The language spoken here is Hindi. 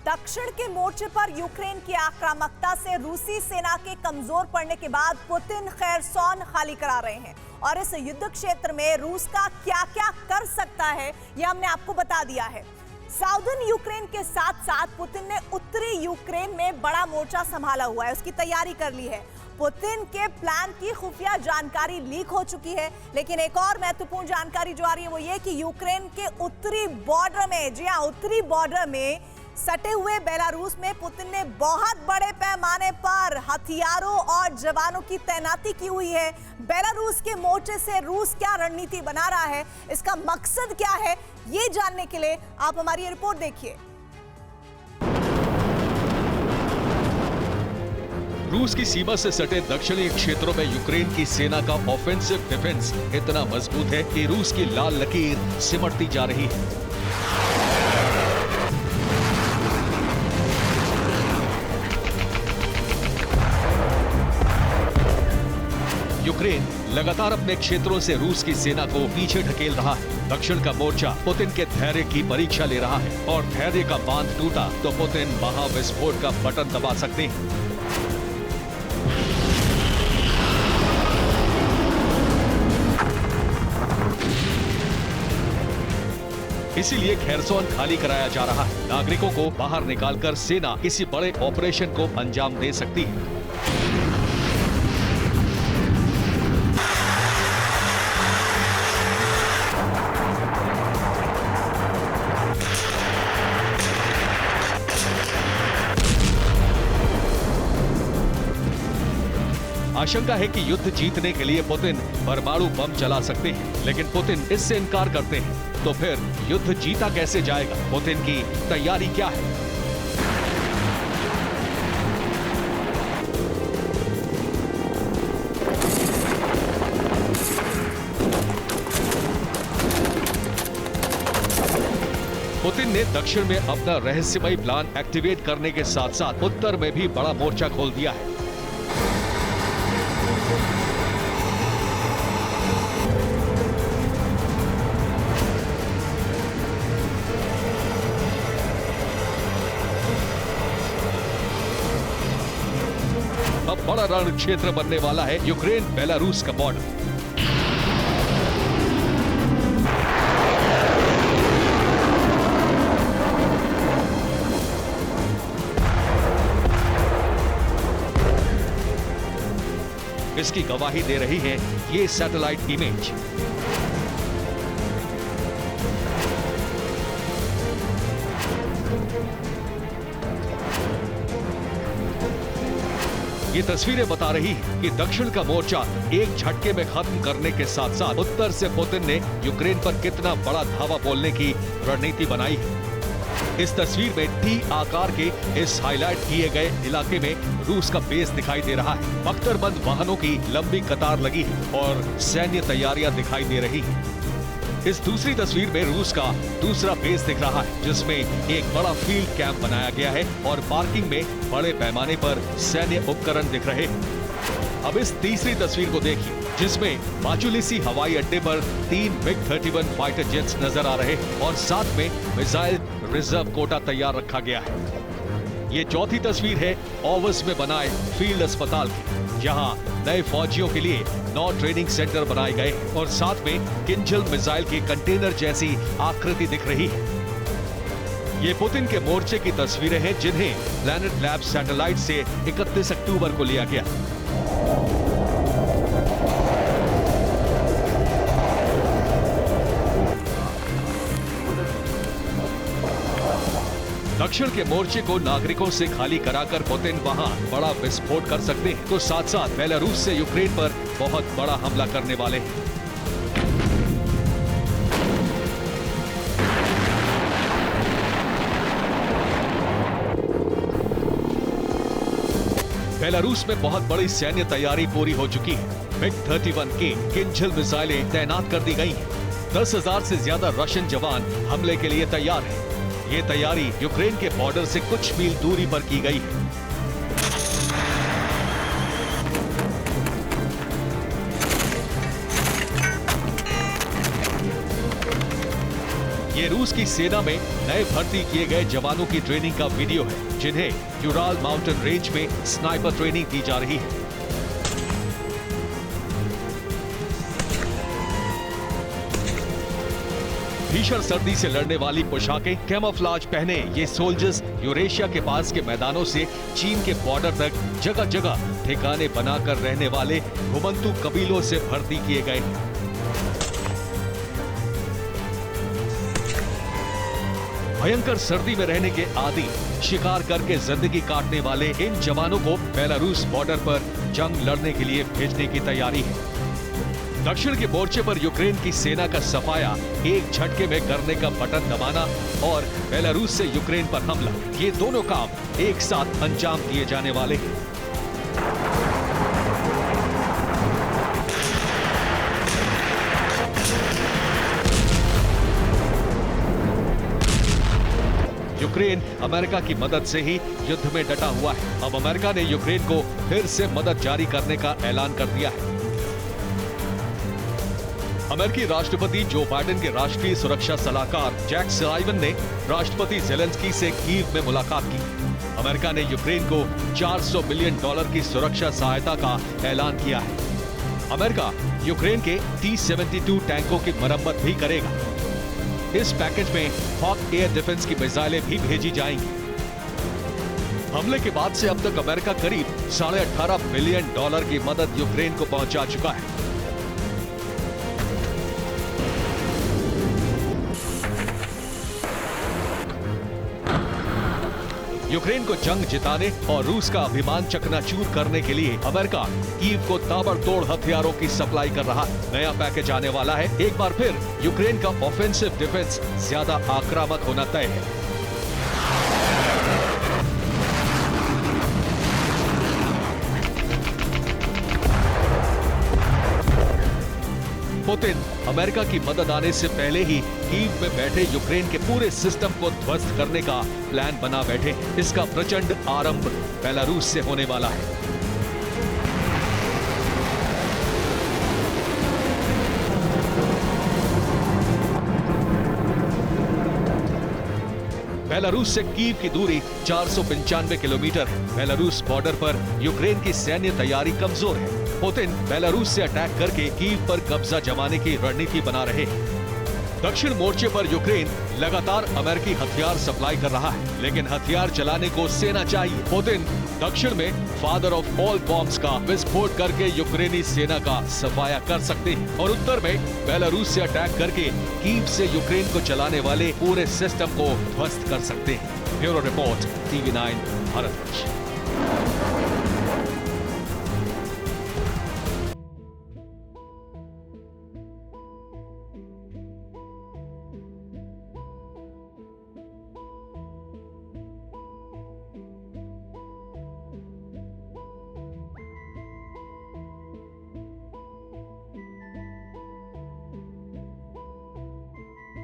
दक्षिण के मोर्चे पर यूक्रेन की आक्रामकता से रूसी सेना के कमजोर पड़ने के बाद पुतिन खैरसोन खाली करा रहे हैं और इस युद्ध क्षेत्र में रूस का क्या-क्या कर सकता है यह हमने आपको बता दिया है। साउदर्न यूक्रेन के साथ साथ पुतिन ने उत्तरी यूक्रेन में बड़ा मोर्चा संभाला हुआ है, उसकी तैयारी कर ली है। पुतिन के प्लान की खुफिया जानकारी लीक हो चुकी है, लेकिन एक और महत्वपूर्ण जानकारी जो आ रही है वो ये कि यूक्रेन के उत्तरी बॉर्डर में, जी हां, उत्तरी बॉर्डर में सटे हुए बेलारूस में पुतिन ने बहुत बड़े पैमाने पर हथियारों और जवानों की तैनाती की हुई है। बेलारूस के मोर्चे से रूस क्या रणनीति बना रहा है, इसका मकसद क्या है, ये जानने के लिए आप हमारी ये रिपोर्ट देखिए। रूस की सीमा से सटे दक्षिणी क्षेत्रों में यूक्रेन की सेना का ऑफेंसिव डिफेंस इतना मजबूत है कि रूस की लाल लकीर सिमटती जा रही है। यूक्रेन लगातार अपने क्षेत्रों से रूस की सेना को पीछे ढकेल रहा है। दक्षिण का मोर्चा पुतिन के धैर्य की परीक्षा ले रहा है और धैर्य का बांध टूटा तो पुतिन महाविस्फोट का बटन दबा सकते हैं। इसीलिए खैरसोन खाली कराया जा रहा है। नागरिकों को बाहर निकालकर सेना किसी बड़े ऑपरेशन को अंजाम दे सकती है। आशंका है कि युद्ध जीतने के लिए पुतिन परमाणु बम चला सकते हैं, लेकिन पुतिन इससे इनकार करते हैं। तो फिर युद्ध जीता कैसे जाएगा? पुतिन की तैयारी क्या है? पुतिन ने दक्षिण में अपना रहस्यमयी प्लान एक्टिवेट करने के साथ साथ उत्तर में भी बड़ा मोर्चा खोल दिया है। अब बड़ा रण क्षेत्र बनने वाला है यूक्रेन बेलारूस का बॉर्डर। इसकी गवाही दे रही है ये सैटेलाइट इमेज। ये तस्वीरें बता रही है कि दक्षिण का मोर्चा एक झटके में खत्म करने के साथ साथ उत्तर से पुतिन ने यूक्रेन पर कितना बड़ा धावा बोलने की रणनीति बनाई है। इस तस्वीर में टी आकार के इस हाईलाइट किए गए इलाके में रूस का बेस दिखाई दे रहा है। बख्तरबंद वाहनों की लंबी कतार लगी है और सैन्य तैयारियां दिखाई दे रही है। इस दूसरी तस्वीर में रूस का दूसरा बेस दिख रहा है, जिसमें एक बड़ा फील्ड कैंप बनाया गया है और पार्किंग में बड़े पैमाने पर सैन्य उपकरण दिख रहे हैं। अब इस तीसरी तस्वीर को देखिए, जिसमें माचुलिसी हवाई अड्डे पर 3 MiG-31 फाइटर जेट्स नजर आ रहे हैं और साथ में मिसाइल रिजर्व कोटा तैयार रखा गया है। ये चौथी तस्वीर है ओवस में बनाए फील्ड अस्पताल की, जहां नए फौजियों के लिए 9 ट्रेनिंग सेंटर बनाए गए और साथ में किंजल मिसाइल के कंटेनर जैसी आकृति दिख रही है। ये पुतिन के मोर्चे की तस्वीरें हैं, जिन्हें प्लैनेट लैब सैटेलाइट से 31 अक्टूबर को लिया गया। दक्षिण के मोर्चे को नागरिकों से खाली कराकर पुतिन वहां बड़ा विस्फोट कर सकते हैं, तो साथ साथ बेलारूस से यूक्रेन पर बहुत बड़ा हमला करने वाले हैं। बेलारूस में बहुत बड़ी सैन्य तैयारी पूरी हो चुकी है। MiG-31 के किंजल मिसाइलें तैनात कर दी गई हैं। 10,000 से ज्यादा रशियन जवान हमले के लिए तैयार हैं। ये तैयारी यूक्रेन के बॉर्डर से कुछ मील दूरी पर की गई है। ये ये रूस की सेना में नए भर्ती किए गए जवानों की ट्रेनिंग का वीडियो है, जिन्हें यूराल माउंटेन रेंज में स्नाइपर ट्रेनिंग दी जा रही है। भीषण सर्दी से लड़ने वाली पोशाकें, कैमोफ्लेज पहने ये सोल्जर्स यूरेशिया के पास के मैदानों से चीन के बॉर्डर तक जगह जगह ठिकाने बनाकर रहने वाले घुमंतू कबीलों से भर्ती किए गए हैं। भयंकर सर्दी में रहने के आदी, शिकार करके जिंदगी काटने वाले इन जवानों को बेलारूस बॉर्डर पर जंग लड़ने के लिए भेजने की तैयारी है। दक्षिण के मोर्चे पर यूक्रेन की सेना का सफाया एक झटके में करने का बटन दबाना और बेलारूस से यूक्रेन पर हमला, ये दोनों काम एक साथ अंजाम दिए जाने वाले हैं। यूक्रेन अमेरिका की मदद से ही युद्ध में डटा हुआ है। अब अमेरिका ने यूक्रेन को फिर से मदद जारी करने का ऐलान कर दिया है। अमेरिकी राष्ट्रपति जो बाइडेन के राष्ट्रीय सुरक्षा सलाहकार जैक सलाइवन ने राष्ट्रपति जेलेंस्की से कीव में मुलाकात की। अमेरिका ने यूक्रेन को $400 मिलियन की सुरक्षा सहायता का ऐलान किया है। अमेरिका यूक्रेन के T-72 टैंकों की मरम्मत भी करेगा। इस पैकेज में हॉक एयर डिफेंस की मिसाइलें भी भेजी जाएंगी। हमले के बाद से अब तक अमेरिका करीब $18.5 बिलियन की मदद यूक्रेन को पहुंचा चुका है। यूक्रेन को जंग जिताने और रूस का अभिमान चकनाचूर करने के लिए अमेरिका कीव को ताबड़तोड़ हथियारों की सप्लाई कर रहा है। नया पैकेज आने वाला है। एक बार फिर यूक्रेन का ऑफेंसिव डिफेंस ज्यादा आक्रामक होना तय है। पुतिन अमेरिका की मदद आने से पहले ही कीव में बैठे यूक्रेन के पूरे सिस्टम को ध्वस्त करने का प्लान बना बैठे। इसका प्रचंड आरंभ बेलारूस से होने वाला है। बेलारूस से कीव की दूरी 495 किलोमीटर है। बेलारूस बॉर्डर पर यूक्रेन की सैन्य तैयारी कमजोर है। पुतिन बेलारूस से अटैक करके कीव पर कब्जा जमाने की रणनीति बना रहे हैं। दक्षिण मोर्चे पर यूक्रेन लगातार अमेरिकी हथियार सप्लाई कर रहा है, लेकिन हथियार चलाने को सेना चाहिए। पुतिन दक्षिण में फादर ऑफ ऑल बॉम्ब्स का विस्फोट करके यूक्रेनी सेना का सफाया कर सकते हैं और उत्तर में बेलारूस से अटैक करके कीव से यूक्रेन को चलाने वाले पूरे सिस्टम को ध्वस्त कर सकते हैं। Bureau report, TV9 Bharatvarsh.